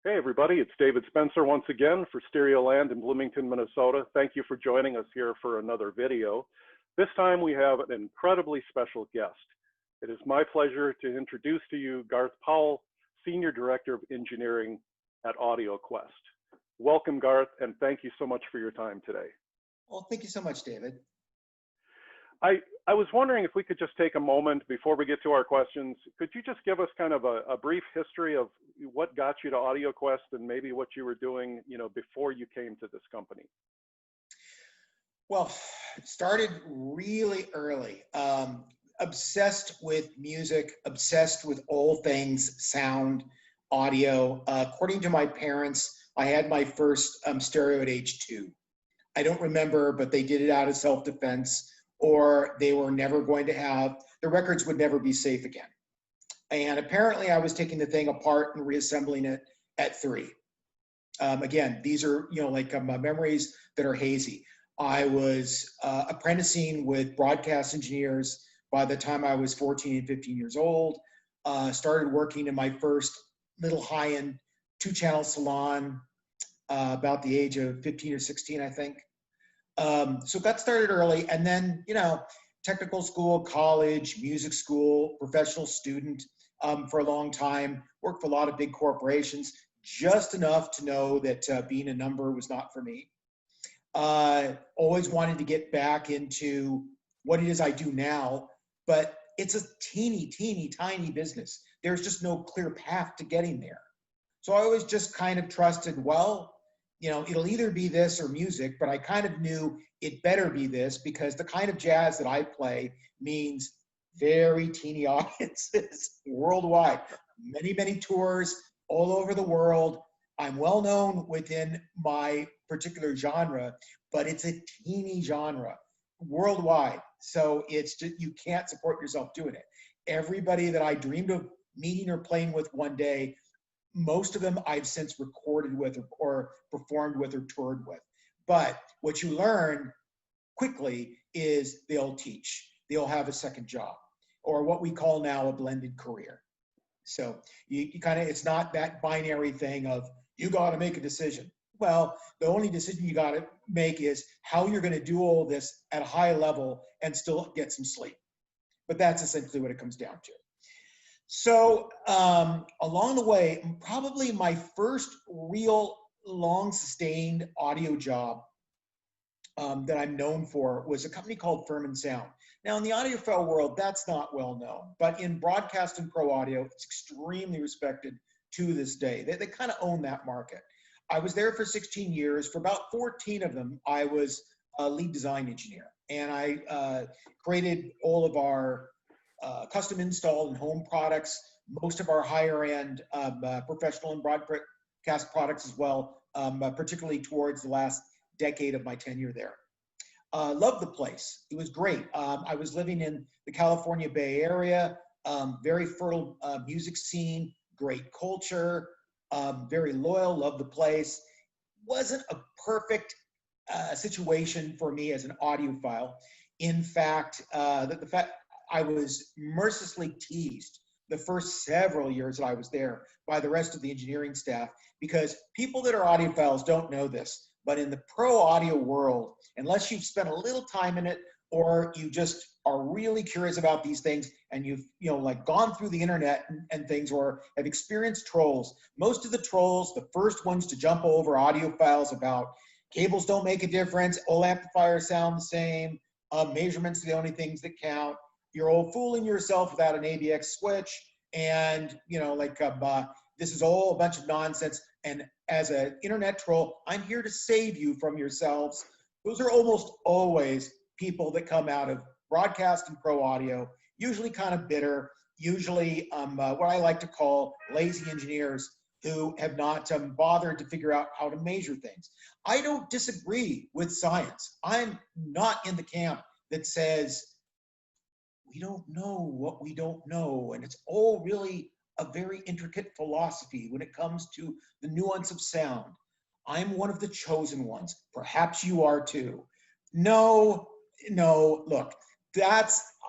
Hey everybody, it's David Spencer once again for Stereoland in Bloomington, Minnesota. Thank you for joining us here for another video. This time we have an incredibly special guest. It is my pleasure to introduce to you Garth Powell, Senior Director of Engineering at AudioQuest. Welcome, Garth, and thank you so much for your time today. Well, thank you so much, David. I was wondering if we could just take a moment before we get to our questions. Could you just give us kind of a brief history of what got you to AudioQuest and maybe what you were doing, before you came to this company? Well, started really early. Obsessed with music, obsessed with all things sound, audio. According to my parents, I had my first stereo at age 2. I don't remember, but they did it out of self-defense, or they were never going to have, the records would never be safe again. And apparently I was taking the thing apart and reassembling it at 3. Again, these are, memories that are hazy. I was apprenticing with broadcast engineers by the time I was 14 and 15 years old. Started working in my first little high-end 2-channel salon about the age of 15 or 16, I think. So got started early, and then, technical school, college, music school, professional student for a long time, worked for a lot of big corporations, just enough to know that being a number was not for me. Always wanted to get back into what it is I do now, but it's a teeny, tiny business. There's just no clear path to getting there. So I always just kind of trusted, well, it'll either be this or music, but I kind of knew it better be this because the kind of jazz that I play means very teeny audiences worldwide. Many tours all over the world. I'm well known within my particular genre, but it's a teeny genre worldwide. So it's just, you can't support yourself doing it. Everybody that I dreamed of meeting or playing with one day, most of them I've since recorded with or performed with or toured with. But what you learn quickly is they'll teach. They'll have a second job, or what we call now a blended career. So you kind of, it's not that binary thing of you got to make a decision. Well, the only decision you got to make is how you're going to do all this at a high level and still get some sleep. But that's essentially what it comes down to. So along the way, probably my first real long sustained audio job that I'm known for was a company called Furman Sound. Now in the audiophile world, that's not well known, but in broadcast and pro audio, it's extremely respected to this day. They kind of own that market. I was there for 16 years. For about 14 of them, I was a lead design engineer, and I created all of our custom installed and home products, most of our higher end professional and broadcast products as well, particularly towards the last decade of my tenure there. Loved the place. It was great. I was living in the California Bay Area, very fertile music scene, great culture, very loyal, loved the place. Wasn't a perfect situation for me as an audiophile. In fact, the fact I was mercilessly teased the first several years that I was there by the rest of the engineering staff, because people that are audiophiles don't know this, but in the pro audio world, unless you've spent a little time in it, or you just are really curious about these things and you've gone through the internet and things, or have experienced trolls, most of the trolls, the first ones to jump over audiophiles about cables don't make a difference, all amplifiers sound the same, measurements are the only things that count. You're all fooling yourself without an ABX switch, and this is all a bunch of nonsense. And as an internet troll, I'm here to save you from yourselves. Those are almost always people that come out of broadcast and pro audio, usually kind of bitter, usually what I like to call lazy engineers who have not bothered to figure out how to measure things. I don't disagree with science. I'm not in the camp that says, we don't know what we don't know, and it's all really a very intricate philosophy when it comes to the nuance of sound. I'm one of the chosen ones. Perhaps you are too. No, look,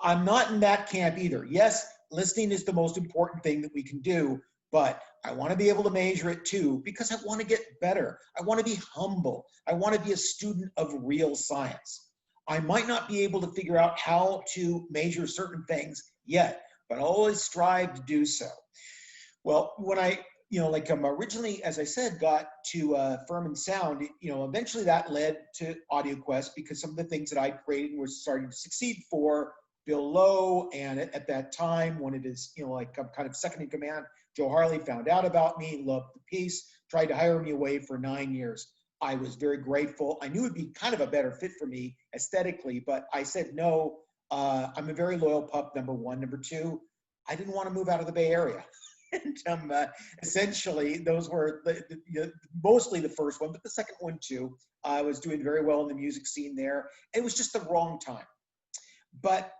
I'm not in that camp either. Yes, listening is the most important thing that we can do, but I want to be able to measure it too, because I want to get better. I want to be humble. I want to be a student of real science. I might not be able to figure out how to measure certain things yet, but I always strive to do so. Well, when I, originally, as I said, got to Furman Sound, eventually that led to AudioQuest, because some of the things that I created were starting to succeed for Bill Lowe. And at that time, when it is, I'm kind of second in command, Joe Harley found out about me, loved the piece, tried to hire me away for 9 years. I was very grateful. I knew it'd be kind of a better fit for me aesthetically, but I said no. I'm a very loyal pup, number one. Number two, I didn't want to move out of the Bay Area. And essentially, those were mostly the first one, but the second one too. I was doing very well in the music scene there. It was just the wrong time. But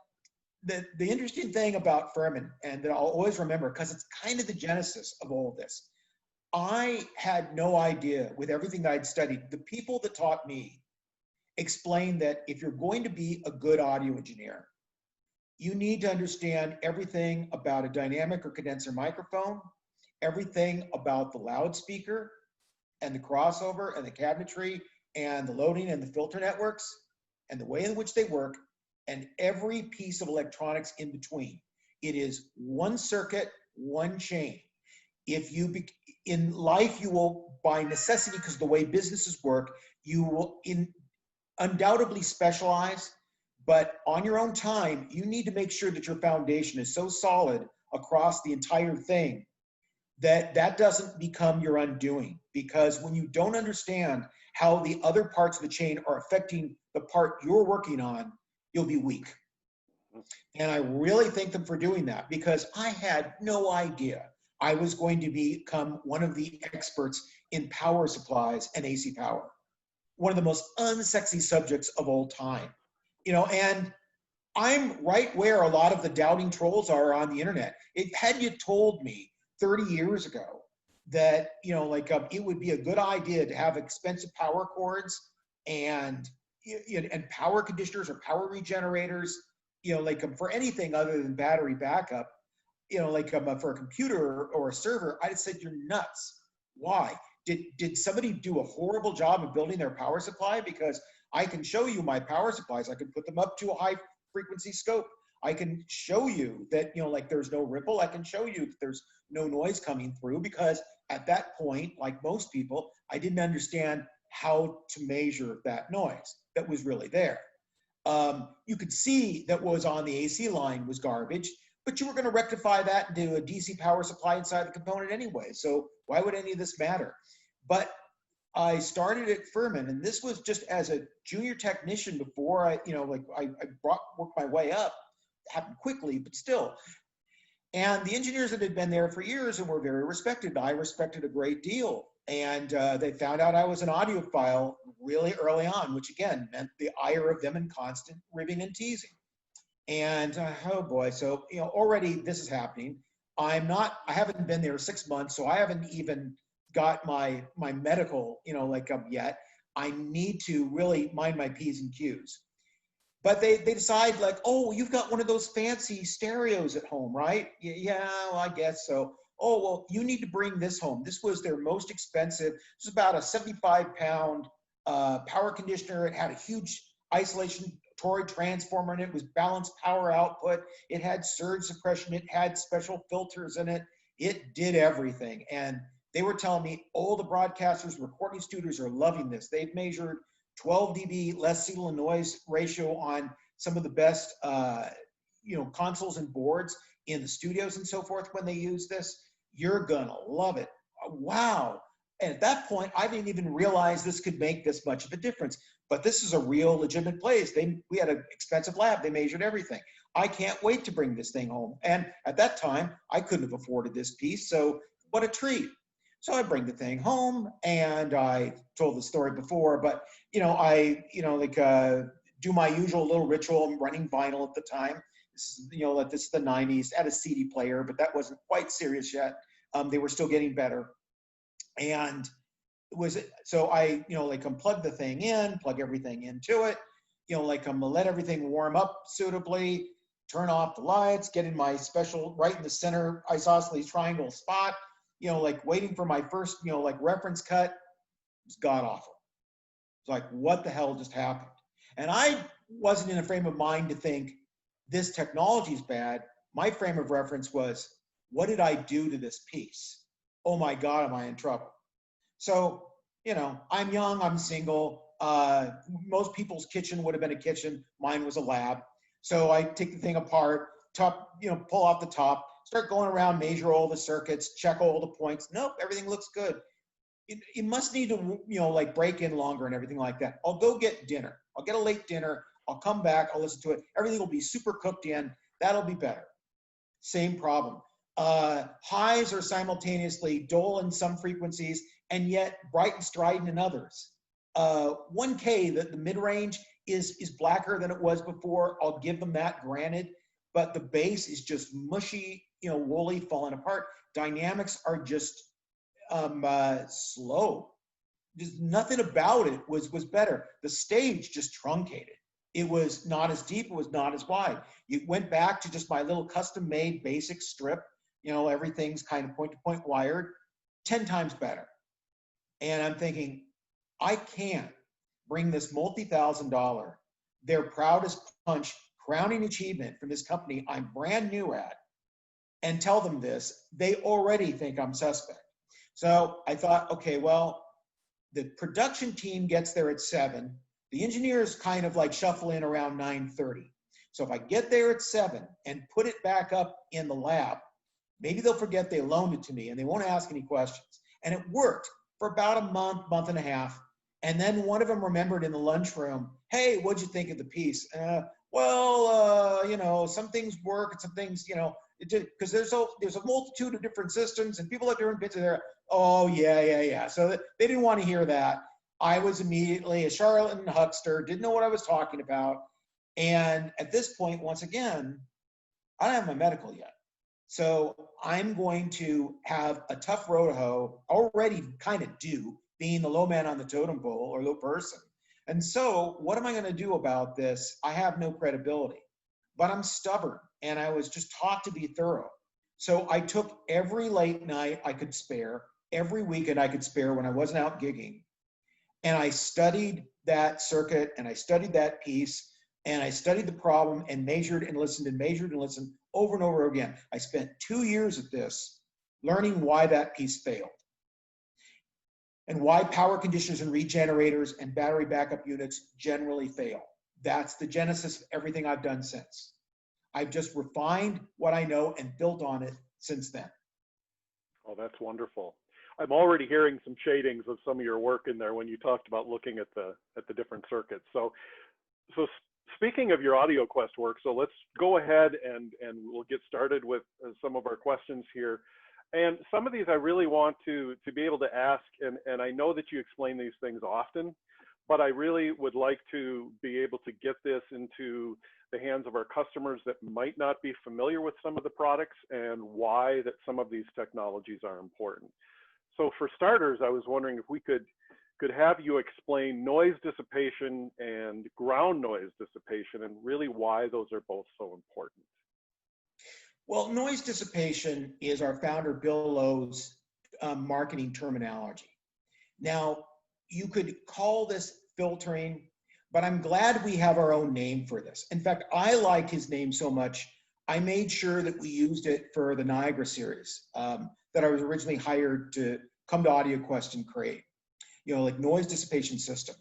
the interesting thing about Furman, and that I'll always remember, because it's kind of the genesis of all of this, I had no idea, with everything that I'd studied, the people that taught me explained that if you're going to be a good audio engineer, you need to understand everything about a dynamic or condenser microphone, everything about the loudspeaker and the crossover and the cabinetry and the loading and the filter networks and the way in which they work, and every piece of electronics in between. It is one circuit, one chain. If you in life, you will, by necessity, because of the way businesses work, you will undoubtedly specialize, but on your own time, you need to make sure that your foundation is so solid across the entire thing that that doesn't become your undoing. Because when you don't understand how the other parts of the chain are affecting the part you're working on, you'll be weak. And I really thank them for doing that, because I had no idea I was going to become one of the experts in power supplies and AC power, one of the most unsexy subjects of all time. And I'm right where a lot of the doubting trolls are on the internet. Had you told me 30 years ago that, it would be a good idea to have expensive power cords and power conditioners or power regenerators, for anything other than battery backup, for a computer or a server, I'd have said you're nuts. Why? Did somebody do a horrible job of building their power supply? Because I can show you my power supplies. I can put them up to a high frequency scope. I can show you that, there's no ripple. I can show you that there's no noise coming through, because at that point, like most people, I didn't understand how to measure that noise that was really there. You could see that what was on the AC line was garbage, but you were going to rectify that into a DC power supply inside the component anyway. So why would any of this matter? But I started at Furman, and this was just as a junior technician before I worked my way up. It happened quickly, but still. And the engineers that had been there for years and were very respected, I respected a great deal. And they found out I was an audiophile really early on, which again meant the ire of them and constant ribbing and teasing. And oh boy, so already this is happening. I haven't been there 6 months, so I haven't even got my medical, yet. I need to really mind my P's and Q's. But they decide oh, you've got one of those fancy stereos at home, right? Yeah, well, I guess so. Oh, well, you need to bring this home. This was their most expensive. This was about a 75-pound power conditioner. It had a huge isolation toroid transformer in it. It was balanced power output. It had surge suppression. It had special filters in it. It did everything. And they were telling me all the broadcasters, recording studios are loving this. They've measured 12 dB less signal to noise ratio on some of the best consoles and boards in the studios and so forth when they use this. You're gonna love it. Wow. And at that point, I didn't even realize this could make this much of a difference. But this is a real legitimate place. We had an expensive lab. They measured everything. I can't wait to bring this thing home. And at that time, I couldn't have afforded this piece. So what a treat. So I bring the thing home, and I told the story before, but I do my usual little ritual. I'm running vinyl at the time. This is, this is the 90s. Had a CD player, but that wasn't quite serious yet. They were still getting better. And so I unplug the thing in, plug everything into it, let everything warm up suitably, turn off the lights, get in my special right in the center isosceles triangle spot, like waiting for my first, like reference cut. It was god awful. It's like, what the hell just happened? And I wasn't in a frame of mind to think this technology is bad. My frame of reference was, what did I do to this piece? Oh my God, am I in trouble? So, I'm young, I'm single. Most people's kitchen would have been a kitchen. Mine was a lab. So I take the thing apart, pull off the top, start going around, measure all the circuits, check all the points. Nope, everything looks good. It must need to, like break in longer and everything like that. I'll go get dinner. I'll get a late dinner. I'll come back. I'll listen to it. Everything will be super cooked in. That'll be better. Same problem. Highs are simultaneously dull in some frequencies and yet bright and strident in others. 1K, the mid-range is blacker than it was before. I'll give them that, granted, but the bass is just mushy, woolly, falling apart. Dynamics are just slow. Just nothing about it was better. The stage just truncated. It was not as deep. It was not as wide. You went back to just my little custom-made basic strip. Everything's kind of point-to-point wired. 10 times better. And I'm thinking, I can't bring this multi-$1,000, their proudest punch, crowning achievement from this company I'm brand new at, and tell them this. They already think I'm suspect. So I thought, okay, well, the production team gets there at 7. The engineers kind of like shuffle in around 9:30. So if I get there at 7 and put it back up in the lab, maybe they'll forget they loaned it to me and they won't ask any questions. And it worked for about a month and a half. And then one of them remembered in the lunchroom, hey, what'd you think of the piece? Some things work and some things, because there's a multitude of different systems and people have different bits of there. Oh, yeah. So they didn't want to hear that. I was immediately a charlatan huckster, didn't know what I was talking about. And at this point, once again, I don't have my medical yet. So I'm going to have a tough road to hoe, already kind of do, being the low man on the totem pole or low person. And so what am I going to do about this? I have no credibility, but I'm stubborn and I was just taught to be thorough. So I took every late night I could spare, every weekend I could spare when I wasn't out gigging. And I studied that circuit and I studied that piece and I studied the problem and measured and listened over and over again. I spent 2 years at this learning why that piece failed and why power conditioners and regenerators and battery backup units generally fail. That's the genesis of everything I've done since. I've just refined what I know and built on it since then. Oh, that's wonderful. I'm already hearing some shadings of some of your work in there when you talked about looking at the different circuits. So speaking of your AudioQuest work, so let's go ahead and we'll get started with some of our questions here. And some of these I really want to be able to ask, and I know that you explain these things often, but I really would like to be able to get this into the hands of our customers that might not be familiar with some of the products and why that some of these technologies are important. So for starters, I was wondering if we could have you explain noise dissipation and ground noise dissipation and really why those are both so important. Well, noise dissipation is our founder Bill Lowe's marketing terminology. Now, you could call this filtering, but I'm glad we have our own name for this. In fact, I like his name so much, I made sure that we used it for the Niagara series that I was originally hired to come to AudioQuest and create, like noise dissipation system,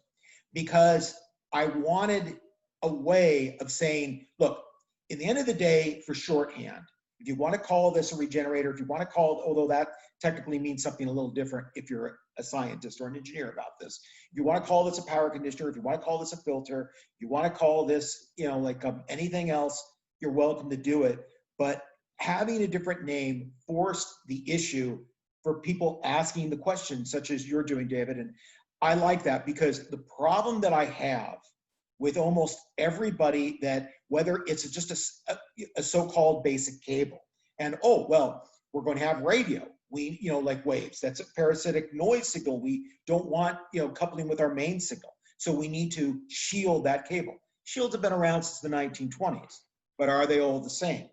because I wanted a way of saying, look, in the end of the day, for shorthand, if you want to call this a regenerator, if you want to call it, although that technically means something a little different if you're a scientist or an engineer about this. If you want to call this a power conditioner, if you want to call this a filter, if you want to call this, anything else, you're welcome to do it. But having a different name forced the issue for people asking the questions, such as you're doing, David. And I like that because the problem that I have with almost everybody that, whether it's just a so-called basic cable, and we're going to have radio, we, like waves, that's a parasitic noise signal. We don't want, coupling with our main signal. So we need to shield that cable. Shields have been around since the 1920s, but are they all the same?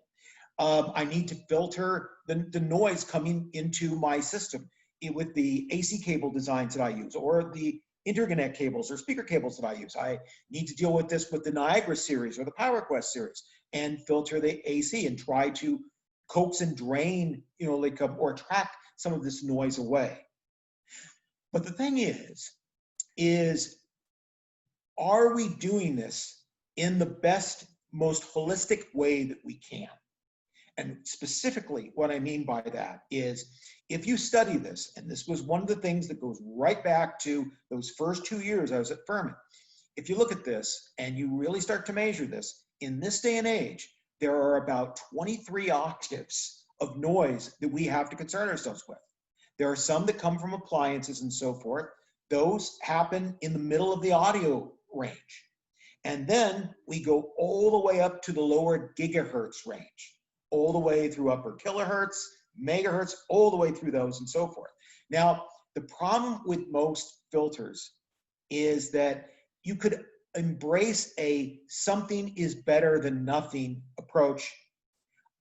I need to filter the noise coming into my system with the AC cable designs that I use, or the interconnect cables or speaker cables that I use. I need to deal with this with the Niagara series or the PowerQuest series and filter the AC and try to coax and drain, like, or attract some of this noise away. But the thing is, are we doing this in the best, most holistic way that we can? And specifically, what I mean by that is, if you study this, and this was one of the things that goes right back to those first 2 years I was at Furman. If you look at this and you really start to measure this, in this day and age, there are about 23 octaves of noise that we have to concern ourselves with. There are some that come from appliances and so forth. Those happen in the middle of the audio range. And then we go all the way up to the lower gigahertz range, all the way through upper kilohertz, megahertz, all the way through those and so forth. Now, the problem with most filters is that you could embrace a something is better than nothing approach.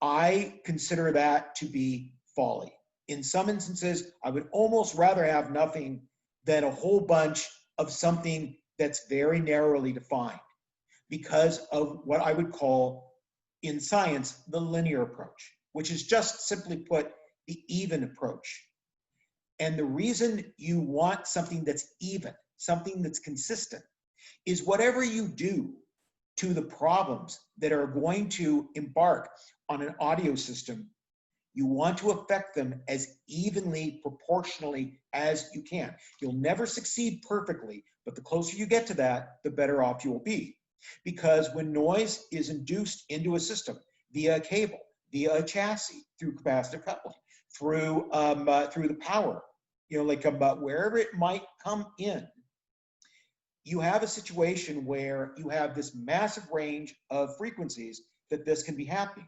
I consider that to be folly. In some instances, I would almost rather have nothing than a whole bunch of something that's very narrowly defined, because of what I would call in science the linear approach, which is just simply put the even approach. And the reason you want something that's even, something that's consistent, is whatever you do to the problems that are going to embark on an audio system, you want to affect them as evenly, proportionally as you can. You'll never succeed perfectly, but the closer you get to that, the better off you will be. Because when noise is induced into a system via a cable, via a chassis, through capacitive coupling, through the power, wherever it might come in, you have a situation where you have this massive range of frequencies that this can be happening.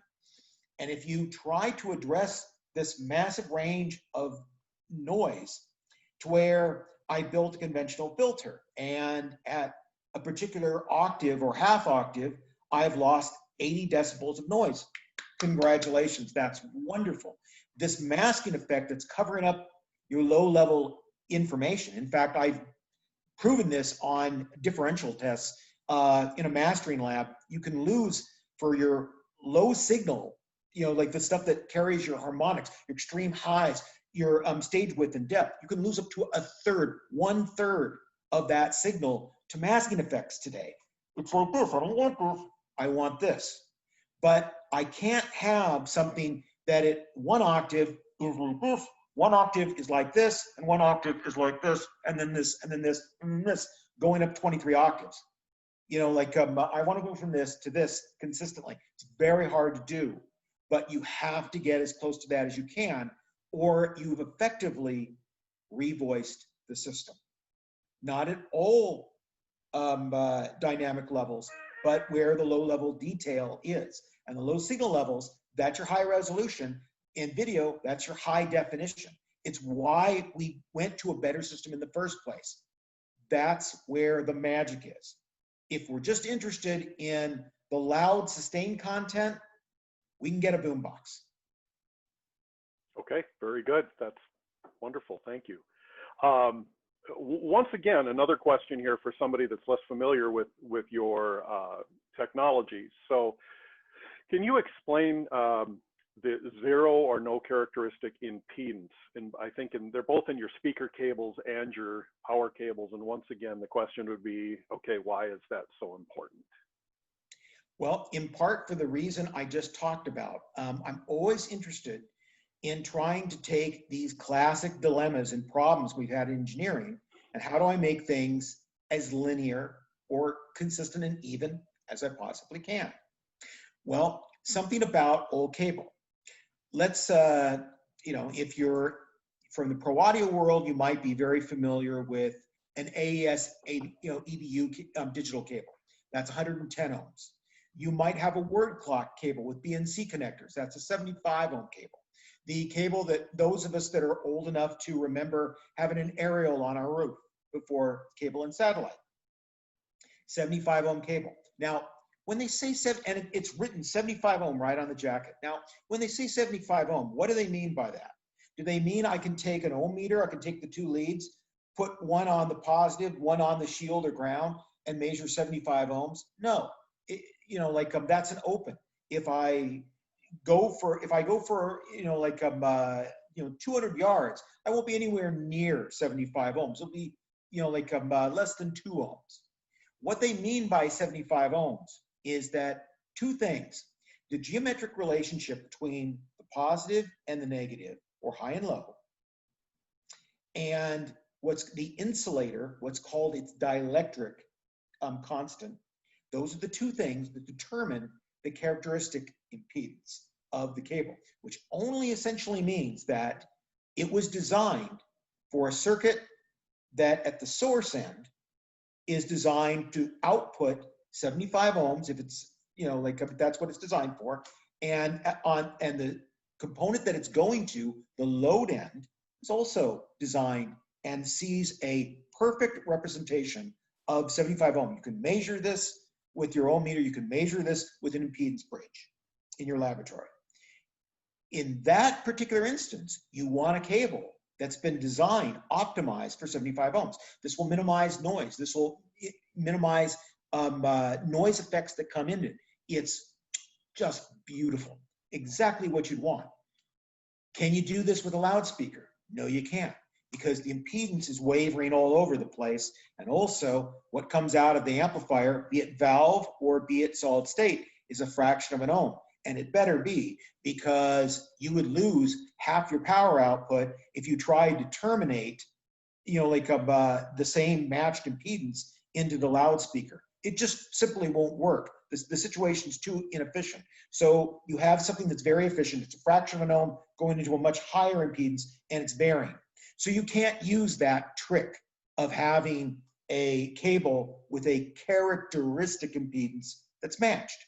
And if you try to address this massive range of noise to where I built a conventional filter, and at a particular octave or half octave, I've lost 80 decibels of noise. Congratulations, that's wonderful. This masking effect that's covering up your low-level information. In fact, I've proven this on differential tests in a mastering lab. You can lose for your low signal, like the stuff that carries your harmonics, your extreme highs, your stage width and depth. You can lose up to 1/3 of that signal to masking effects today. It's like this, I don't want this, I want this. But I can't have something that at 1 octave is like this, 1 octave is like this, and 1 octave is like this, and then this, and then this, and then this, going up 23 octaves. I want to go from this to this consistently. It's very hard to do, but you have to get as close to that as you can, or you've effectively revoiced the system. Not at all dynamic levels, but where the low-level detail is. And the low signal levels, that's your high resolution. In video, that's your high definition. It's why we went to a better system in the first place. That's where the magic is. If we're just interested in the loud, sustained content, we can get a boombox. Okay, very good. That's wonderful. Thank you. Once again, another question here for somebody that's less familiar with your technologies. So can you explain the zero or no characteristic impedance? And I think they're both in your speaker cables and your power cables. And once again, the question would be, okay, why is that so important? Well, in part for the reason I just talked about. I'm always interested in trying to take these classic dilemmas and problems we've had in engineering, and how do I make things as linear or consistent and even as I possibly can? Well, something about old cable. Let's, if you're from the pro audio world, you might be very familiar with an AES, EBU digital cable. That's 110 ohms. You might have a word clock cable with BNC connectors. That's a 75 ohm cable. The cable that those of us that are old enough to remember having an aerial on our roof before cable and satellite. 75 ohm cable. Now, when they say and it's written 75 ohm right on the jacket. Now, when they say 75 ohm, what do they mean by that? Do they mean I can take an ohm meter, I can take the two leads, put one on the positive, one on the shield or ground, and measure 75 ohms? No, that's an open. If I go for 200 yards, I won't be anywhere near 75 ohms. It'll be less than 2 ohms. What they mean by 75 ohms is that two things: the geometric relationship between the positive and the negative, or high and low, and what's the insulator, what's called its dielectric constant. Those are the two things that determine the characteristic impedance of the cable, which only essentially means that it was designed for a circuit that at the source end is designed to output 75 ohms, if it's, if that's what it's designed for, and the component that it's going to, the load end, is also designed and sees a perfect representation of 75 ohm. You can measure this with your ohm meter. You can measure this with an impedance bridge in your laboratory. In that particular instance, you want a cable that's been designed, optimized for 75 ohms. This will minimize noise. This will minimize noise effects that come in it. It's just beautiful. Exactly what you'd want. Can you do this with a loudspeaker? No, you can't, because the impedance is wavering all over the place. And also, what comes out of the amplifier, be it valve or be it solid state, is a fraction of an ohm. And it better be, because you would lose half your power output if you tried to terminate, the same matched impedance into the loudspeaker. It just simply won't work. The situation's too inefficient. So you have something that's very efficient. It's a fraction of an ohm going into a much higher impedance, and it's varying. So you can't use that trick of having a cable with a characteristic impedance that's matched.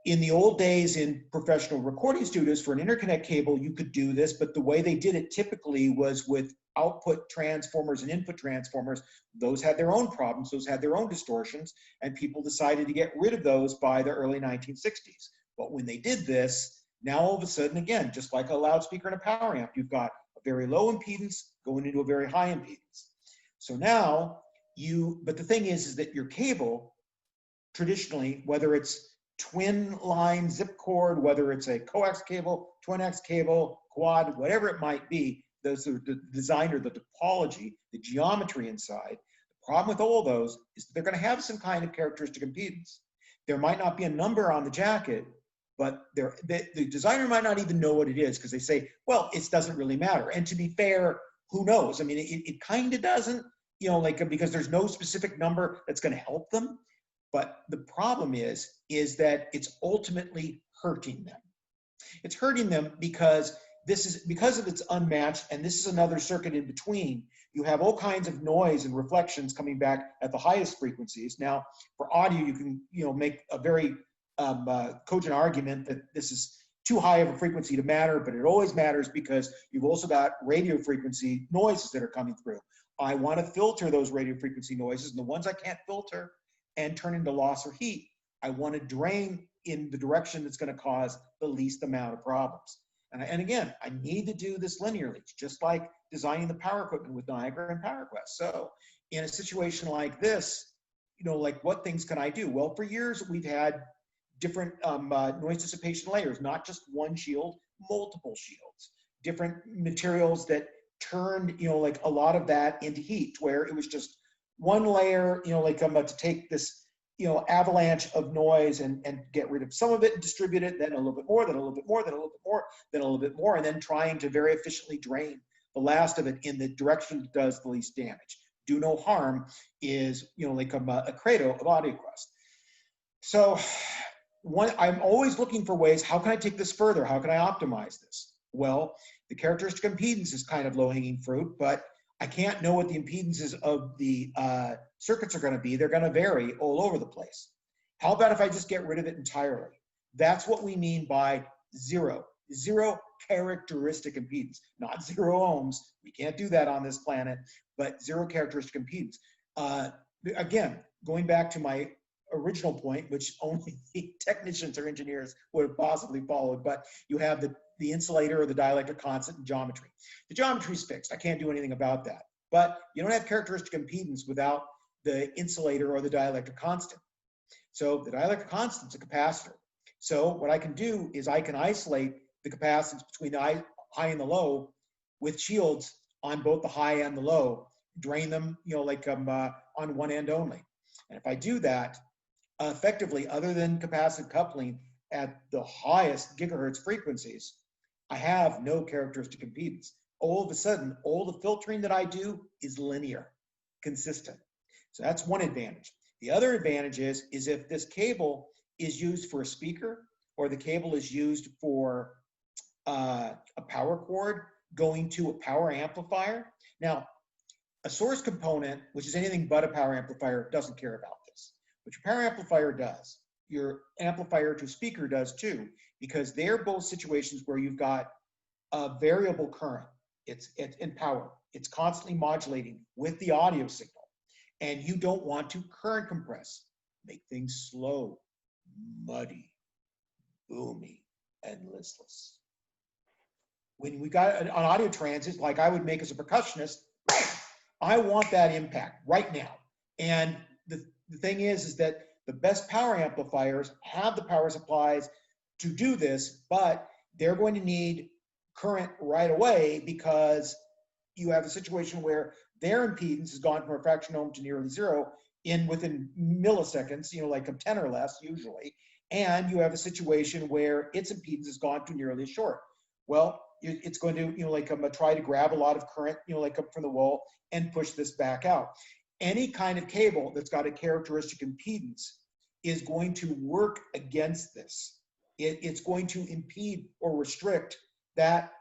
In the old days in professional recording studios, for an interconnect cable, you could do this, but the way they did it typically was with output transformers and input transformers. Those had their own problems, those had their own distortions, and people decided to get rid of those by the early 1960s. But when they did this, now all of a sudden, again, just like a loudspeaker and a power amp, you've got a very low impedance going into a very high impedance. So now but the thing is that your cable, traditionally, whether it's twin line zip cord, whether it's a coax cable, twin X cable, quad, whatever it might be, those are the design or the topology, the geometry inside. The problem with all those is that they're going to have some kind of characteristic impedance. There might not be a number on the jacket, but the designer might not even know what it is, because they say, well, it doesn't really matter. And to be fair, who knows? I mean, it kind of doesn't, because there's no specific number that's going to help them. But the problem is that it's ultimately hurting them. It's hurting them because because of its unmatched, and this is another circuit in between. You have all kinds of noise and reflections coming back at the highest frequencies. Now, for audio, you can make a very cogent argument that this is too high of a frequency to matter, but it always matters because you've also got radio frequency noises that are coming through. I want to filter those radio frequency noises, and the ones I can't filter and turn into loss or heat, I want to drain in the direction that's going to cause the least amount of problems. And again, I need to do this linearly. It's just like designing the power equipment with Niagara and PowerQuest. So in a situation like this, what things can I do? Well, for years, we've had different noise dissipation layers, not just one shield, multiple shields, different materials that turned, a lot of that into heat, where it was just one layer, to take this, avalanche of noise and get rid of some of it and distribute it, then a little bit more, then a little bit more, then a little bit more, then a little bit more, and then trying to very efficiently drain the last of it in the direction that does the least damage. Do no harm is, a credo of AudioQuest. So I'm always looking for ways, how can I take this further? How can I optimize this? Well, the characteristic impedance is kind of low-hanging fruit, but I can't know what the impedances of the circuits are going to be. They're going to vary all over the place. How about if I just get rid of it entirely? That's what we mean by zero characteristic impedance, not 0 ohms. We can't do that on this planet, but zero characteristic impedance. Again, going back to my original point, which only the technicians or engineers would have possibly followed, but you have the insulator or the dielectric constant in geometry. The geometry is fixed. I can't do anything about that. But you don't have characteristic impedance without the insulator or the dielectric constant. So the dielectric constant is a capacitor. So what I can do is I can isolate the capacitance between the high and the low with shields on both the high and the low, drain them, on one end only. And if I do that, effectively, other than capacitive coupling at the highest gigahertz frequencies, I have no characteristic impedance. All of a sudden, all the filtering that I do is linear, consistent. So that's one advantage. The other advantage is if this cable is used for a speaker or the cable is used for a power cord going to a power amplifier. Now, a source component, which is anything but a power amplifier, doesn't care about this. But your power amplifier does. Your amplifier to speaker does too, because they're both situations where you've got a variable current. It's in power. It's constantly modulating with the audio signal. And you don't want to current compress, make things slow, muddy, boomy, and listless. When we got an audio transit, like I would make as a percussionist, bam, I want that impact right now. And the thing is that the best power amplifiers have the power supplies to do this, but they're going to need current right away because you have a situation where their impedance has gone from a fraction ohm to nearly zero within milliseconds, like 10 or less usually. And you have a situation where its impedance has gone to nearly short. Well, it's going to, try to grab a lot of current, up from the wall and push this back out. Any kind of cable that's got a characteristic impedance is going to work against this. It's going to impede or restrict that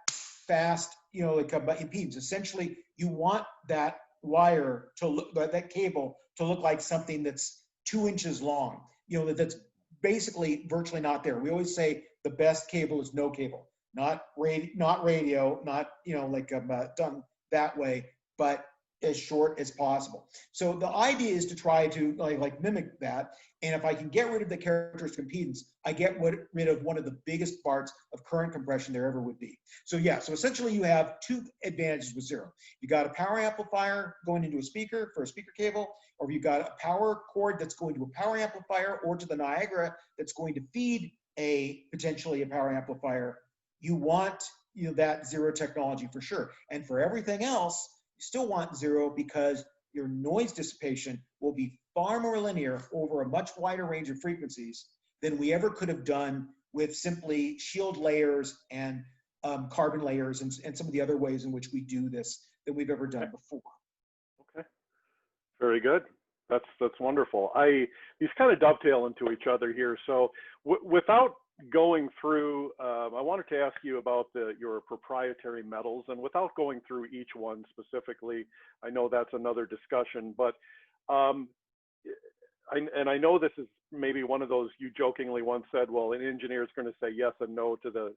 fast, impedance. Essentially, you want that wire to look, that cable to look like something that's 2 inches long, that's basically virtually not there. We always say the best cable is no cable. Not radio, not done that way, but as short as possible. So the idea is to try to mimic that. And if I can get rid of the characteristic impedance, I get rid of one of the biggest parts of current compression there ever would be. So yeah, so essentially you have two advantages with zero. You got a power amplifier going into a speaker for a speaker cable, or you got a power cord that's going to a power amplifier or to the Niagara that's going to feed potentially a power amplifier. You want that zero technology for sure. And for everything else, you still want zero because your noise dissipation will be far more linear over a much wider range of frequencies than we ever could have done with simply shield layers and carbon layers and some of the other ways in which we do this than we've ever done before. Okay, very good. That's wonderful. These kind of dovetail into each other here. So without going through, I wanted to ask you about your proprietary metals, and without going through each one specifically, I know that's another discussion, but I know this is maybe one of those, you jokingly once said, well, an engineer is going to say yes and no to the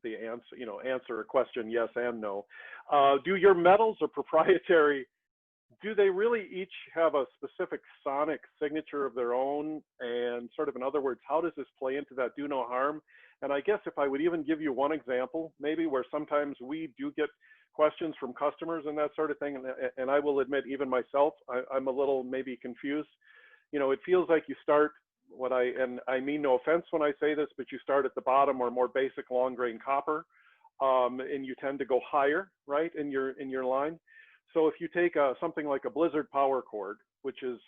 answer, answer a question yes and no. Do your metals or proprietary, do they really each have a specific sonic signature of their own? And sort of, in other words, how does this play into that do no harm? And I guess if I would even give you one example, maybe where sometimes we do get questions from customers and that sort of thing, and I will admit, even myself, I'm a little maybe confused. It feels like you start and I mean no offense when I say this, but you start at the bottom or more basic long grain copper, and you tend to go higher, right, in your line. So if you take something like a Blizzard power cord, which is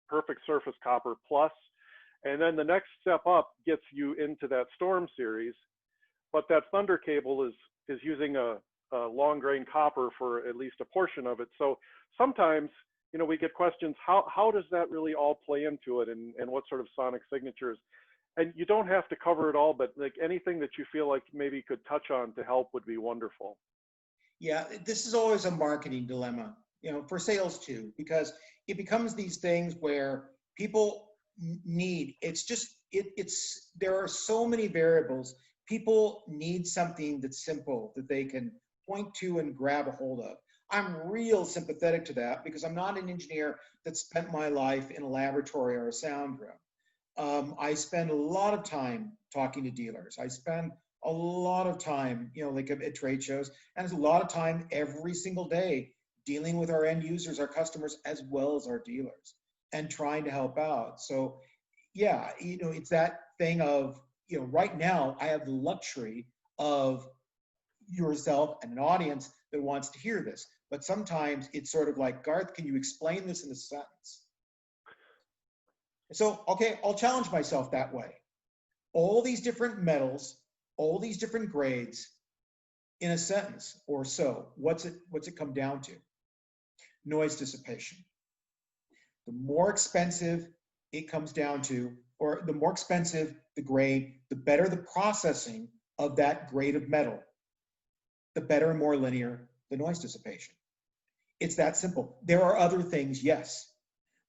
perfect surface copper plus, and then the next step up gets you into that Storm series, but that Thunder cable is using a long grain copper for at least a portion of it. So sometimes, we get questions, how does that really all play into it, and what sort of sonic signatures? And you don't have to cover it all, but like anything that you feel like maybe could touch on to help would be wonderful. Yeah, this is always a marketing dilemma, for sales too, because it becomes these things where people need, there are so many variables. People need something that's simple that they can point to and grab a hold of. I'm real sympathetic to that because I'm not an engineer that spent my life in a laboratory or a sound room. I spend a lot of time talking to dealers. I spend a lot of time, like at trade shows, and it's a lot of time every single day dealing with our end users, our customers, as well as our dealers, and trying to help out. So yeah, it's that thing of, right now I have the luxury of yourself and an audience that wants to hear this. But sometimes it's sort of like, Garth, can you explain this in a sentence? So, okay, I'll challenge myself that way. All these different metals, all these different grades in a sentence or so, what's it come down to? Noise dissipation. The more expensive it comes down to, or the more expensive the grade, the better the processing of that grade of metal, the better and more linear the noise dissipation. It's that simple. There are other things, yes,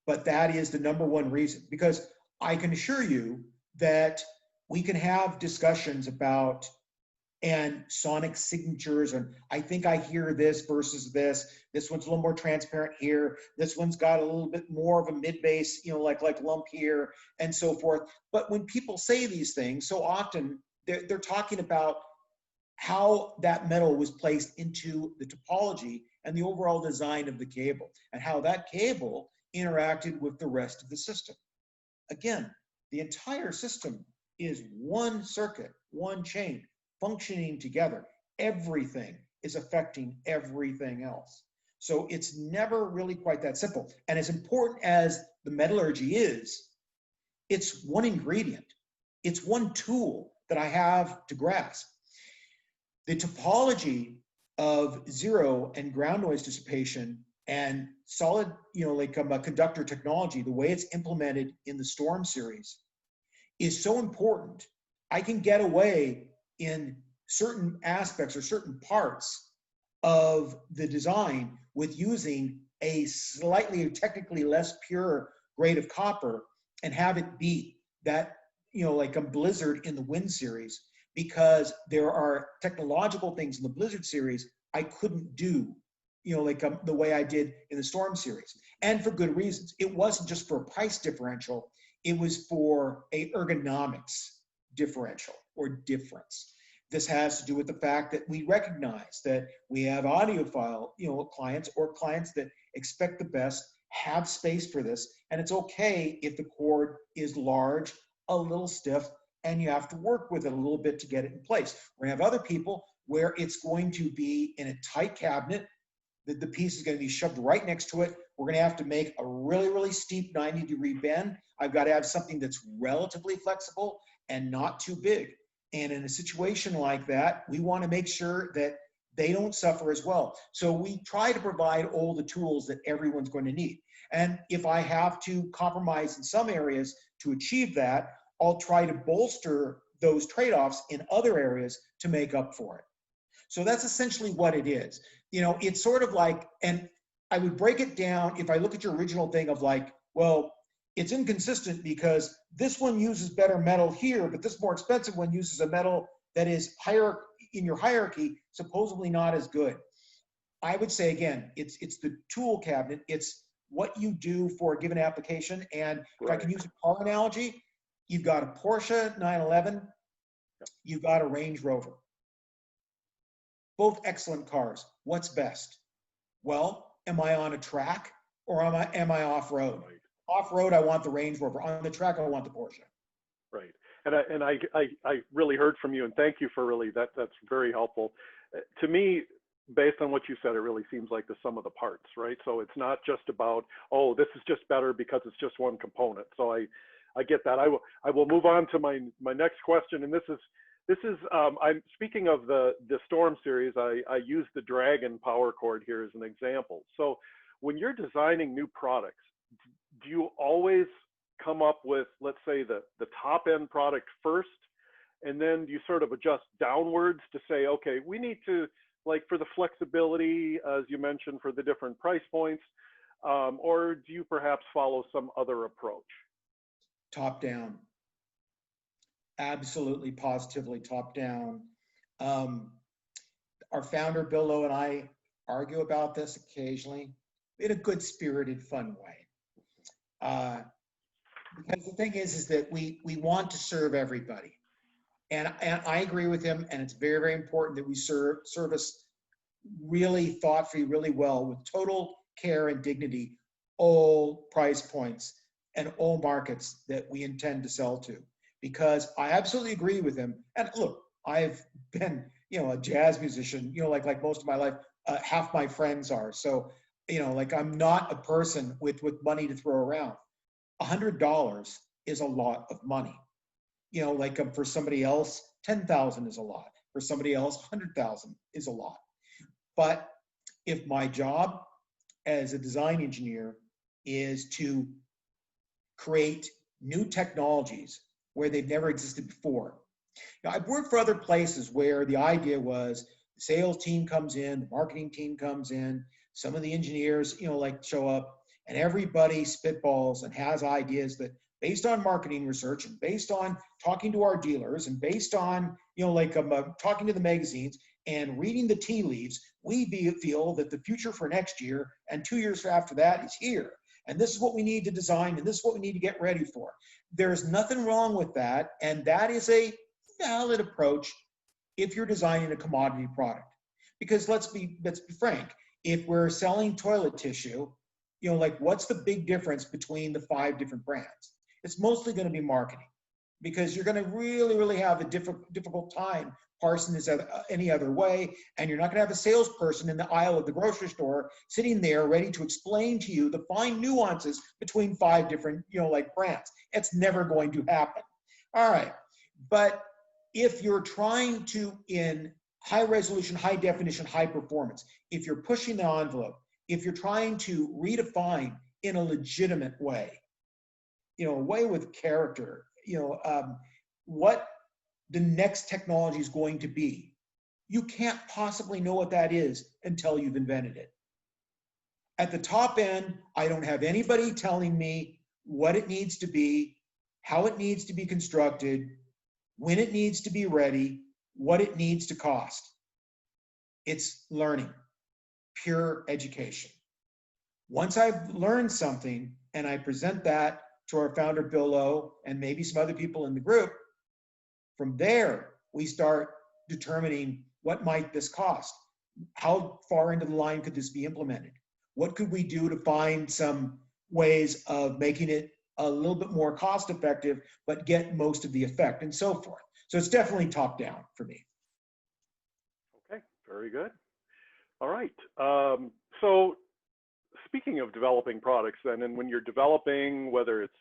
but that is the number one reason, because I can assure you that we can have discussions about and sonic signatures, and I think I hear this versus this. This one's a little more transparent here. This one's got a little bit more of a mid bass, like lump here, and so forth. But when people say these things, so often they're talking about how that metal was placed into the topology and the overall design of the cable, and how that cable interacted with the rest of the system. Again, the entire system is one circuit, one chain, functioning together. Everything is affecting everything else. So it's never really quite that simple. And as important as the metallurgy is, it's one ingredient. It's one tool that I have to grasp. The topology of zero and ground noise dissipation and solid, conductor technology, the way it's implemented in the Storm series, is so important. I can get away in certain aspects or certain parts of the design with using a slightly technically less pure grade of copper and have it beat that, like a Blizzard in the Wind series, because there are technological things in the Blizzard series I couldn't do, the way I did in the Storm series. And for good reasons. It wasn't just for a price differential, it was for a ergonomics differential or difference. This has to do with the fact that we recognize that we have audiophile, clients, or clients that expect the best, have space for this, and it's okay if the cord is large, a little stiff, and you have to work with it a little bit to get it in place. We're gonna have other people where it's going to be in a tight cabinet, that the piece is gonna be shoved right next to it. We're gonna have to make a really, really steep 90-degree bend. I've got to have something that's relatively flexible and not too big. And in a situation like that, we want to make sure that they don't suffer as well. So we try to provide all the tools that everyone's going to need. And if I have to compromise in some areas to achieve that, I'll try to bolster those trade-offs in other areas to make up for it. So that's essentially what it is. It's sort of like, and I would break it down if I look at your original thing of like, well, it's inconsistent because this one uses better metal here, but this more expensive one uses a metal that is higher in your hierarchy, supposedly not as good. I would say, again, it's the tool cabinet. It's what you do for a given application. And if I can use a car analogy, you've got a Porsche 911, you've got a Range Rover. Both excellent cars. What's best? Well, am I on a track or am I off-road? Right. Off-road, I want the Range Rover. On the track, I want the Porsche. Right. And I really heard from you, and thank you for really, that's very helpful. To me, based on what you said, it really seems like the sum of the parts, right? So it's not just about, oh, this is just better because it's just one component. So I get that. I will move on to my next question, and this is I'm speaking of the Storm series. I use the Dragon power cord here as an example. So when you're designing new products, do you always come up with, let's say, the top end product first, and then you sort of adjust downwards to say, okay, we need to, like, for the flexibility, as you mentioned, for the different price points, or do you perhaps follow some other approach? Top down. Absolutely, positively top down. Our founder, Bill Lowe, and I argue about this occasionally in a good spirited, fun way. Because the thing is that we want to serve everybody. And I agree with him, and it's very, very important that we service really thoughtfully, really well, with total care and dignity, all price points and all markets that we intend to sell to. Because I absolutely agree with him. And look, I've been, a jazz musician, like most of my life. Half my friends are. So, like I'm not a person with money to throw around. $100 is a lot of money. Like for somebody else, 10,000 is a lot. For somebody else, 100,000 is a lot. But if my job as a design engineer is to create new technologies where they've never existed before. Now, I've worked for other places where the idea was the sales team comes in, the marketing team comes in, some of the engineers, show up, and everybody spitballs and has ideas that based on marketing research and based on talking to our dealers and based on, talking to the magazines and reading the tea leaves, we feel that the future for next year and 2 years after that is here. And this is what we need to design, and this is what we need to get ready for. There's nothing wrong with that, and that is a valid approach if you're designing a commodity product. Because let's be frank, if we're selling toilet tissue, what's the big difference between the 5 different brands? It's mostly going to be marketing, because you're going to really, really have a difficult time parsing this any other way, and you're not going to have a salesperson in the aisle of the grocery store sitting there ready to explain to you the fine nuances between 5 different, brands. It's never going to happen. All right, but if you're trying to, in high resolution, high definition, high performance, if you're pushing the envelope, if you're trying to redefine in a legitimate way, a way with character, what the next technology is going to be, you can't possibly know what that is until you've invented it. At the top end, I don't have anybody telling me what it needs to be, how it needs to be constructed, when it needs to be ready, what it needs to cost. It's learning, pure education. Once I've learned something and I present that to our founder, Bill Lowe, and maybe some other people in the group, from there, we start determining what might this cost? How far into the line could this be implemented? What could we do to find some ways of making it a little bit more cost effective, but get most of the effect, and so forth. So it's definitely top down for me. Okay, very good. All right. So speaking of developing products then, and when you're developing, whether it's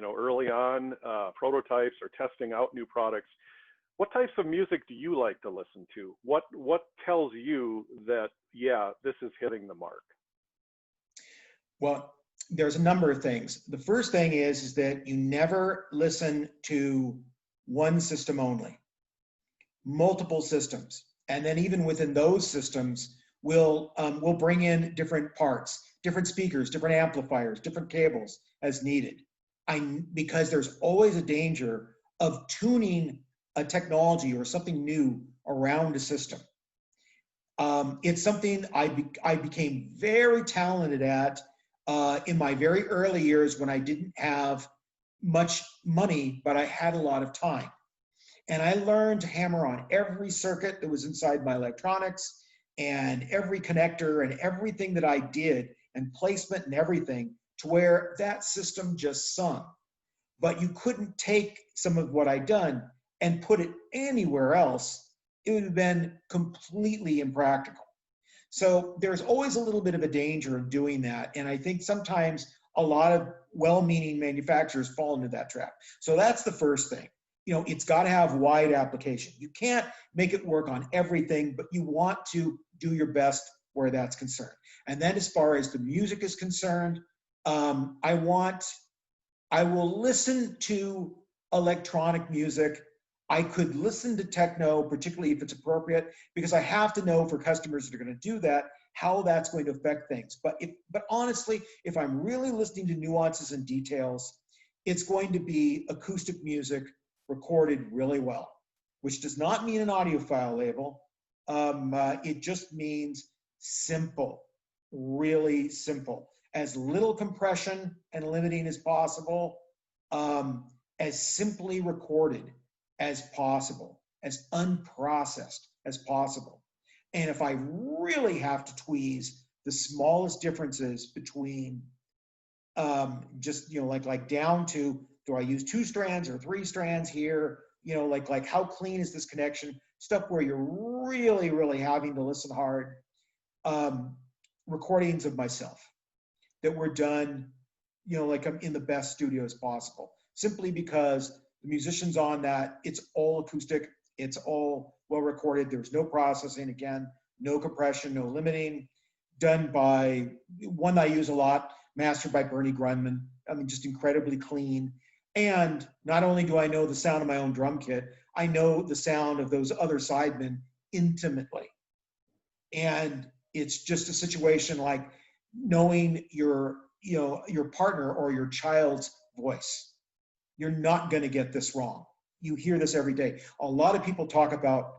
early on prototypes or testing out new products, what types of music do you like to listen to? What tells you that, yeah, this is hitting the mark? Well, there's a number of things. The first thing is that you never listen to one system only, multiple systems. And then even within those systems, we'll bring in different parts, different speakers, different amplifiers, different cables as needed. Because there's always a danger of tuning a technology or something new around a system. It's something I became very talented at in my very early years when I didn't have much money, but I had a lot of time. And I learned to hammer on every circuit that was inside my electronics and every connector and everything that I did and placement and everything to where that system just sung. But you couldn't take some of what I'd done and put it anywhere else. It would have been completely impractical. So there's always a little bit of a danger of doing that. And I think sometimes a lot of well-meaning manufacturers fall into that trap. So that's the first thing. It's got to have wide application. You can't make it work on everything, but you want to do your best where that's concerned. And then as far as the music is concerned, I will listen to electronic music. I could listen to techno, particularly if it's appropriate, because I have to know for customers that are going to do that, how that's going to affect things. But honestly, if I'm really listening to nuances and details, it's going to be acoustic music recorded really well, which does not mean an audiophile label. It just means simple, really simple. As little compression and limiting as possible, as simply recorded as possible, as unprocessed as possible. And if I really have to tweeze the smallest differences between just, like down to, do I use 2 strands or 3 strands here? Like how clean is this connection? Stuff where you're really, really having to listen hard. Recordings of myself that were done, like I'm in the best studios possible, simply because the musicians on that, it's all acoustic, it's all well recorded. There's no processing, again, no compression, no limiting, done by one I use a lot, mastered by Bernie Grunman. I mean, just incredibly clean. And not only do I know the sound of my own drum kit, I know the sound of those other sidemen intimately. And it's just a situation like knowing your partner or your child's voice. You're not going to get this wrong. You hear this every day. A lot of people talk about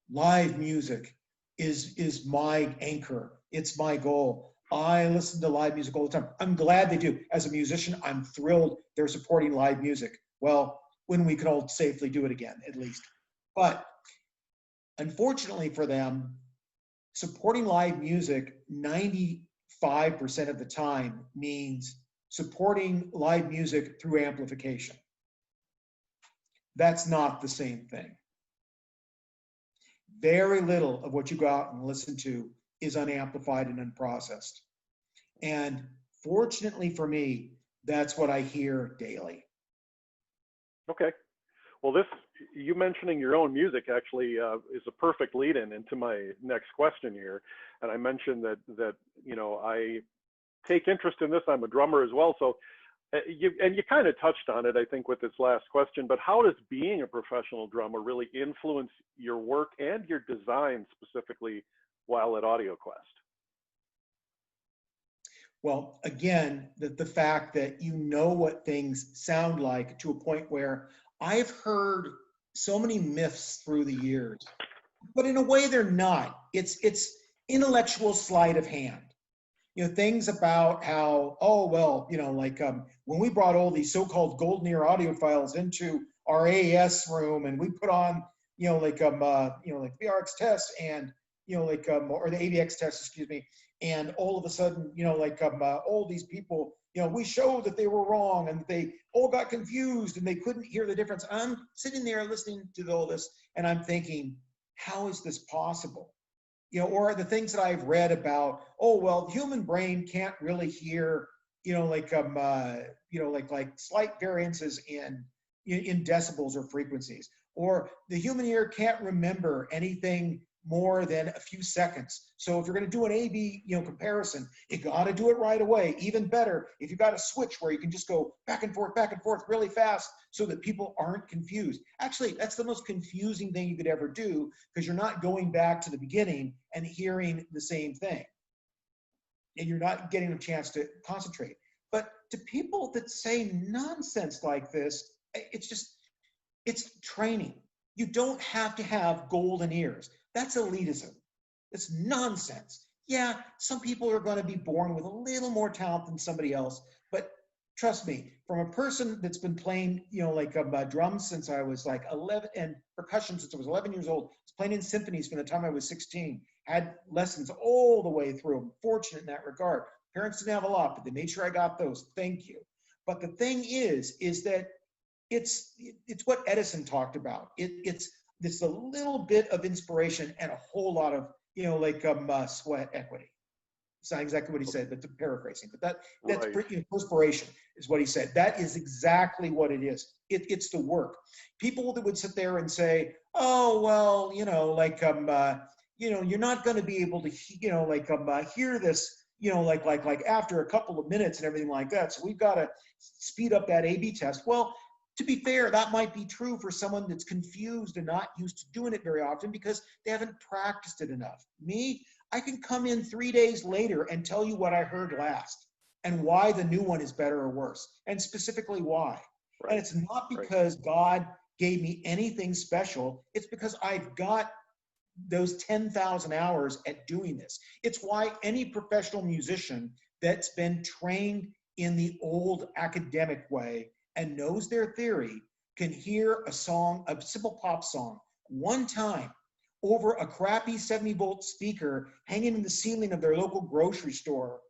live music is my anchor. It's my goal. I listen to live music all the time. I'm glad they do. As a musician, I'm thrilled they're supporting live music. Well, when we can all safely do it again, at least. But unfortunately for them, supporting live music 95% of the time means supporting live music through amplification. That's not the same thing. Very little of what you go out and listen to is unamplified and unprocessed. And fortunately for me, that's what I hear daily. Okay. Well, you mentioning your own music actually is a perfect lead-in into my next question here. And I mentioned that I take interest in this. I'm a drummer as well. So you kind of touched on it, I think, with this last question, but how does being a professional drummer really influence your work and your design specifically while at AudioQuest? Well, again, the fact that you know what things sound like to a point where I've heard so many myths through the years, but in a way they're not. It's intellectual sleight of hand. Things about how, when we brought all these so-called golden ear audiophiles into our AES room and we put on, VRX tests and, or the AVX tests, excuse me, and all of a sudden, all these people, we showed that they were wrong and they all got confused and they couldn't hear the difference. I'm sitting there listening to all this and I'm thinking, how is this possible? Or the things that I've read about, the human brain can't really hear, slight variances in decibels or frequencies, or the human ear can't remember anything more than a few seconds. So if you're going to do an A/B, comparison, you got to do it right away. Even better if you got a switch where you can just go back and forth really fast so that people aren't confused. Actually, that's the most confusing thing you could ever do because you're not going back to the beginning and hearing the same thing. And you're not getting a chance to concentrate. But to people that say nonsense like this, it's training. You don't have to have golden ears. That's elitism. It's nonsense. Yeah, some people are going to be born with a little more talent than somebody else, but trust me, from a person that's been playing, drums since I was 11 and percussion since I was 11 years old, was playing in symphonies from the time I was 16, had lessons all the way through. I'm fortunate in that regard. Parents didn't have a lot, but they made sure I got those. Thank you. But the thing is that it's what Edison talked about. It's a little bit of inspiration and a whole lot of, sweat equity. It's not exactly what he said, but paraphrasing. But that's right. Perspiration is what he said. That is exactly what it is. It's the work. People that would sit there and say, you're not going to be able to, hear this, after a couple of minutes and everything like that. So we've got to speed up that A/B test. Well, to be fair, that might be true for someone that's confused and not used to doing it very often because they haven't practiced it enough. Me, I can come in 3 days later and tell you what I heard last and why the new one is better or worse, and specifically why. Right. And it's not because God gave me anything special. It's because I've got those 10,000 hours at doing this. It's why any professional musician that's been trained in the old academic way and knows their theory can hear a song, a simple pop song, one time over a crappy 70-volt speaker hanging in the ceiling of their local grocery store,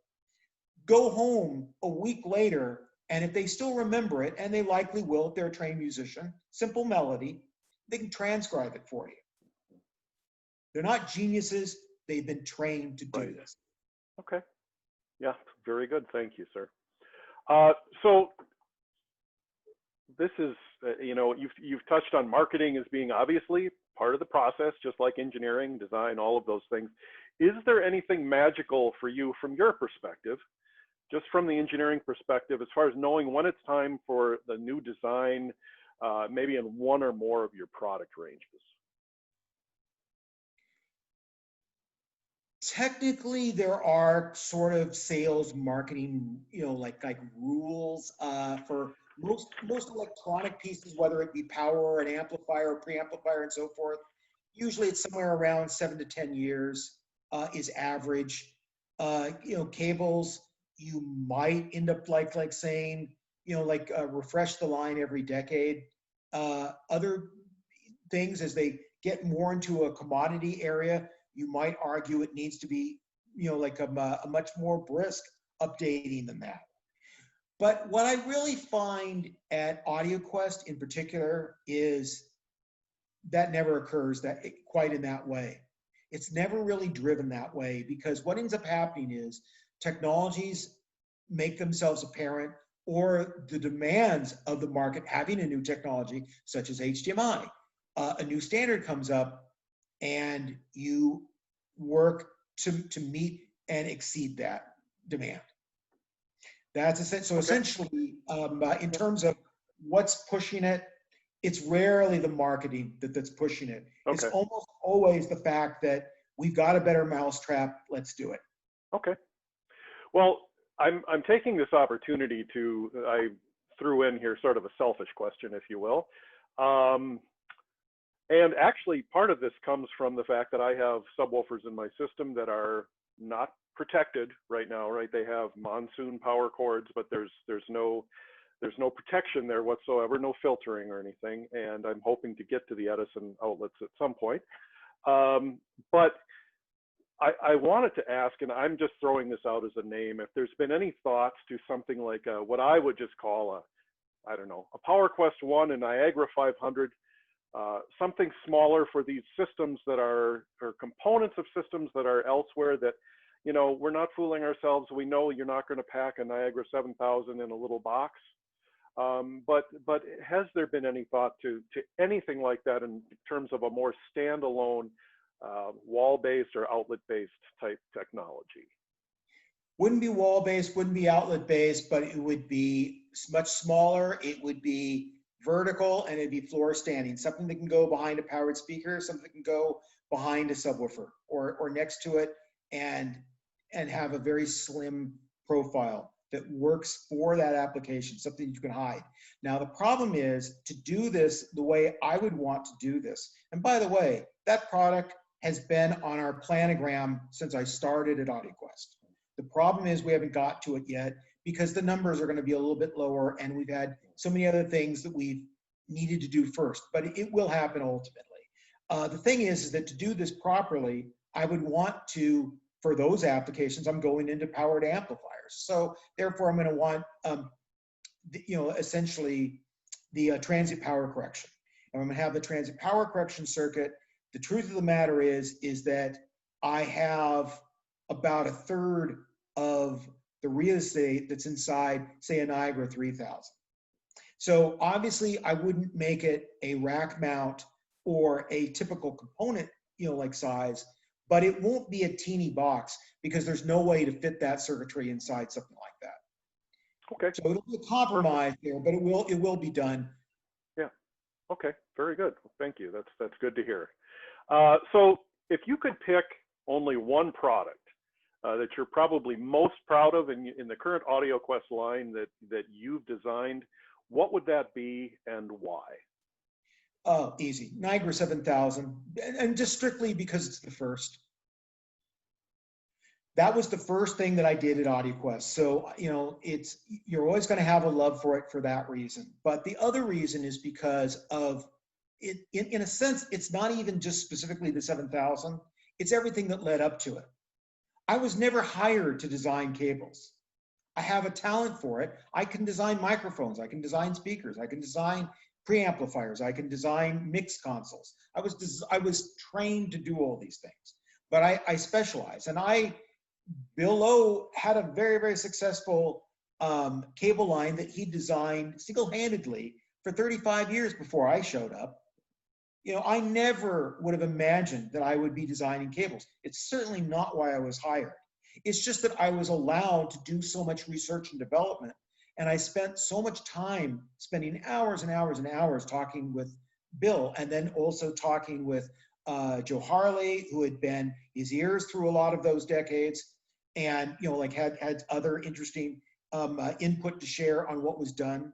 go home a week later, and if they still remember it, and they likely will if they're a trained musician, simple melody, they can transcribe it for you. They're not geniuses. They've been trained to do this. Okay. Yeah, very good. Thank you, sir. So this is, you know, you've touched on marketing as being obviously part of the process, just like engineering, design, all of those things. Is there anything magical for you from your perspective, just from the engineering perspective, as far as knowing when it's time for the new design, maybe in one or more of your product ranges? Technically, there are sort of sales marketing, you know, like rules for most electronic pieces, whether it be power, an amplifier, a preamplifier, and so forth. Usually, it's somewhere around 7 to 10 years is average. You know, cables, you might end up like saying, you know, refresh the line every decade. Other things, as they get more into a commodity area, you might argue it needs to be, you know, like a much more brisk updating than that. But what I really find at AudioQuest in particular is that never occurs quite in that way. It's never really driven that way, because what ends up happening is technologies make themselves apparent, or the demands of the market having a new technology, such as HDMI. A new standard comes up, and you work to meet and exceed that demand. That's so. Essentially, in terms of what's pushing it, it's rarely the marketing that's pushing it. Okay. It's almost always the fact that we've got a better mousetrap. Let's do it. Okay. Well, I'm taking this opportunity to, I threw in here sort of a selfish question, if you will. And actually, part of this comes from the fact that I have subwoofers in my system that are not protected right now, right? They have monsoon power cords, but there's no protection there whatsoever, no filtering or anything. And I'm hoping to get to the Edison outlets at some point. But I wanted to ask, and I'm just throwing this out as a name, if there's been any thoughts to something like what I would just call I don't know, a PowerQuest 1 and Niagara 500. Something smaller for these systems that are, or components of systems that are elsewhere, that, you know, we're not fooling ourselves. We know you're not going to pack a Niagara 7000 in a little box. But has there been any thought to anything like that in terms of a more standalone wall-based or outlet-based type technology? Wouldn't be wall-based, wouldn't be outlet-based, but it would be much smaller. It would be vertical, and it'd be floor standing, something that can go behind a powered speaker, something that can go behind a subwoofer or next to it, and have a very slim profile that works for that application, something you can hide. Now, the problem is to do this the way I would want to do this. And by the way, that product has been on our planogram since I started at AudioQuest. The problem is we haven't got to it yet, because the numbers are going to be a little bit lower, and we've had so many other things that we've needed to do first, but it will happen ultimately. The thing is that to do this properly, I would want to, for those applications, I'm going into powered amplifiers. So therefore, I'm going to want, you know, essentially the transient power correction. And I'm going to have the transient power correction circuit. The truth of the matter is that I have about a third of the real estate that's inside, say, a Niagara 3000. So obviously, I wouldn't make it a rack mount or a typical component, you know, like size, but it won't be a teeny box, because there's no way to fit that circuitry inside something like that. Okay. So it'll be a compromise there, but it will be done. Yeah. Okay. Very good. Thank you. That's good to hear. So if you could pick only one product that you're probably most proud of in the current AudioQuest line that you've designed, what would that be and why? Oh, easy. Niagara 7000, and just strictly because it's the first. That was the first thing that I did at AudioQuest. So, you know, you're always going to have a love for it for that reason. But the other reason is because of it, in a sense, it's not even just specifically the 7000, it's everything that led up to it. I was never hired to design cables. I have a talent for it. I can design microphones, I can design speakers, I can design preamplifiers, I can design mix consoles. I was trained to do all these things, but I specialize. And Bill Lowe had a very, very successful cable line that he designed single-handedly for 35 years before I showed up. You know, I never would have imagined that I would be designing cables. It's certainly not why I was hired. It's just that I was allowed to do so much research and development. And I spent so much time spending hours and hours and hours talking with Bill, and then also talking with Joe Harley, who had been his ears through a lot of those decades, and, you know, like had other interesting input to share on what was done.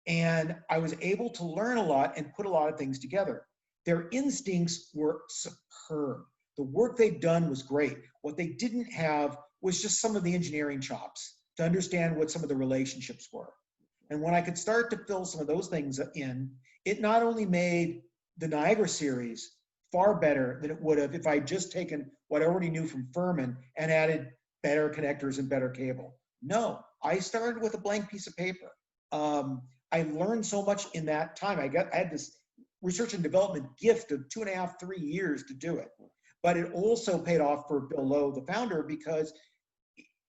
And I was able to learn a lot and put a lot of things together. Their instincts were superb. The work they'd done was great. What they didn't have was just some of the engineering chops to understand what some of the relationships were. And when I could start to fill some of those things in, it not only made the Niagara series far better than it would have if I'd just taken what I already knew from Furman and added better connectors and better cable. No, I started with a blank piece of paper. I learned so much in that time. I had this research and development gift of 2.5, 3 years to do it. But it also paid off for Bill Lowe, the founder, because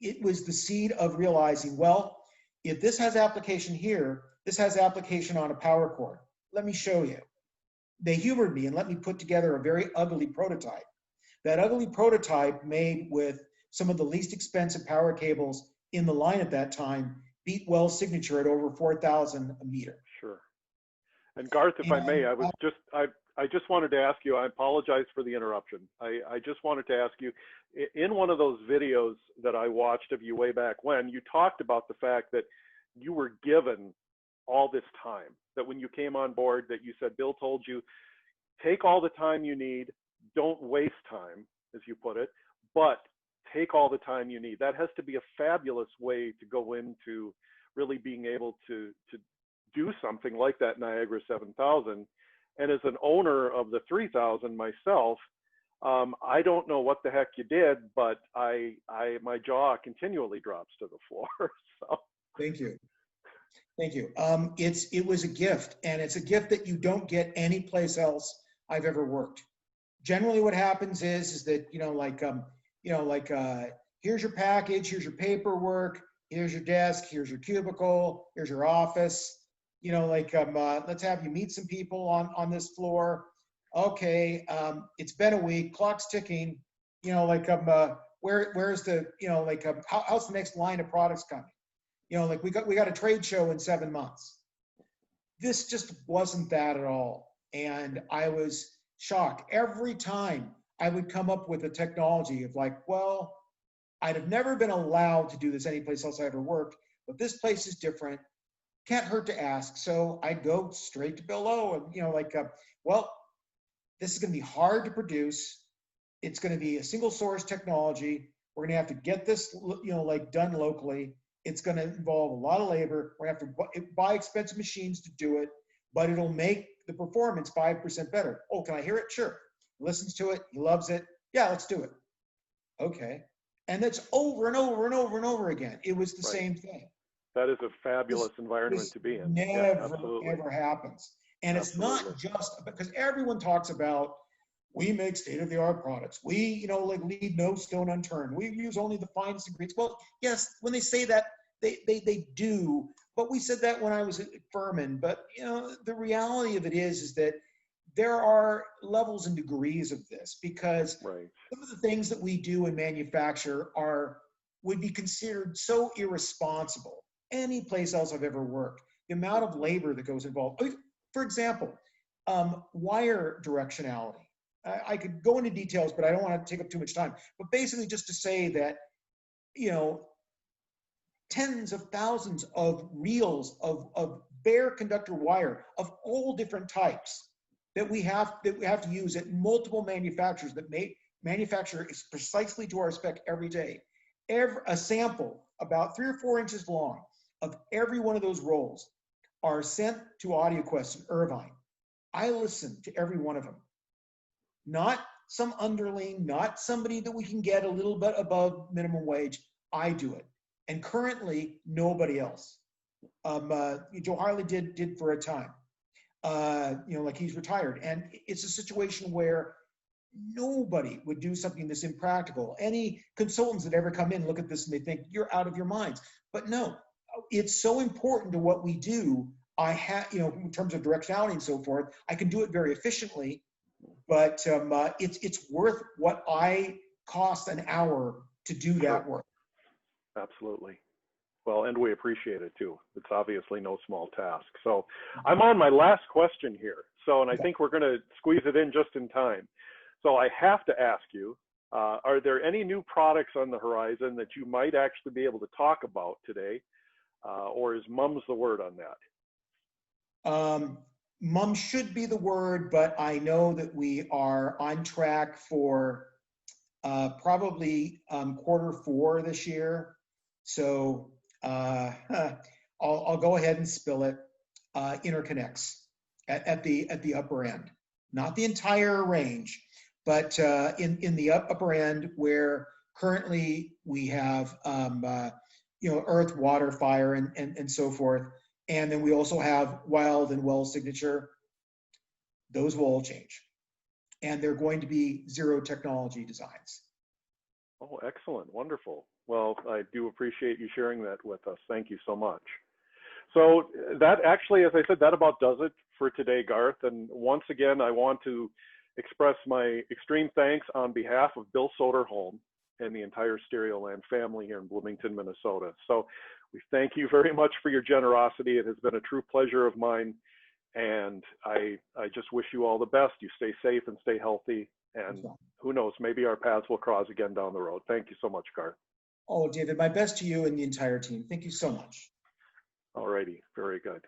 it was the seed of realizing, well, if this has application here, this has application on a power cord. Let me show you. They humored me and let me put together a very ugly prototype. That ugly prototype, made with some of the least expensive power cables in the line at that time, beat Wells' signature at over 4,000 a meter. Sure. And Garth, if I may, I just wanted to ask you, I apologize for the interruption. I just wanted to ask you, in one of those videos that I watched of you way back when, you talked about the fact that you were given all this time, that when you came on board, that you said, Bill told you, take all the time you need, don't waste time, as you put it, but take all the time you need. That has to be a fabulous way to go into really being able to do something like that Niagara 7000. And as an owner of the 3000 myself, I don't know what the heck you did, but my jaw continually drops to the floor. So. Thank you. Thank you. It was a gift, and it's a gift that you don't get any place else I've ever worked. Generally, what happens is that, here's your package, here's your paperwork, here's your desk, here's your cubicle, here's your office. Let's have you meet some people on this floor. Okay, it's been a week, clock's ticking. Where's the, how's the next line of products coming? We got a trade show in 7 months. This just wasn't that at all. And I was shocked. Every time I would come up with a technology of I'd have never been allowed to do this anyplace else I ever worked, but this place is different. Can't hurt to ask. So I'd go straight to Bill Lowe and, this is going to be hard to produce. It's going to be a single source technology. We're going to have to get this, done locally. It's going to involve a lot of labor. We're going to have to buy expensive machines to do it, but it'll make the performance 5% better. Oh, can I hear it? Sure. He listens to it. He loves it. Yeah, let's do it. Okay. And that's over and over and over and over again. It was the same thing. That is a fabulous environment to be in. Never, ever happens. And it's not just because everyone talks about, we make state-of-the-art products. We, leave no stone unturned. We use only the finest ingredients. Well, yes, when they say that, they do. But we said that when I was at Furman. But, the reality of it is that there are levels and degrees of this, because some of the things that we do and manufacture would be considered so irresponsible any place else I've ever worked. The amount of labor that goes involved. For example, wire directionality. I could go into details, but I don't want to take up too much time. But basically just to say that, tens of thousands of reels of bare conductor wire of all different types that we have to use at multiple manufacturers that manufacture is precisely to our spec every day. A sample about 3 or 4 inches long of every one of those rolls are sent to AudioQuest in Irvine. I listen to every one of them. Not some underling, not somebody that we can get a little bit above minimum wage. I do it. And currently, nobody else. Joe Harley did for a time. Like he's retired. And it's a situation where nobody would do something this impractical. Any consultants that ever come in look at this and they think you're out of your minds. But no, it's so important to what we do. I have, in terms of directionality and so forth, I can do it very efficiently, but it's worth what I cost an hour to do that work. Absolutely. Well, and we appreciate it too. It's obviously no small task. So I'm on my last question here. So, and I think we're going to squeeze it in just in time. So I have to ask you, are there any new products on the horizon that you might actually be able to talk about today? Or is mum's the word on that? Mum should be the word, but I know that we are on track for probably Q4 this year. So I'll go ahead and spill it. Interconnects at the upper end, not the entire range, but in the upper end where currently we have earth, water, fire, and so forth. And then we also have wild and well signature. Those will all change. And they're going to be zero technology designs. Oh, excellent. Wonderful. Well, I do appreciate you sharing that with us. Thank you so much. So that actually, as I said, that about does it for today, Garth. And once again, I want to express my extreme thanks on behalf of Bill Soderholm and the entire Stereoland family here in Bloomington, Minnesota. So we thank you very much for your generosity. It has been a true pleasure of mine. And I just wish you all the best. You stay safe and stay healthy. And who knows, maybe our paths will cross again down the road. Thank you so much, Garth. Oh, David, my best to you and the entire team. Thank you so much. All righty, very good.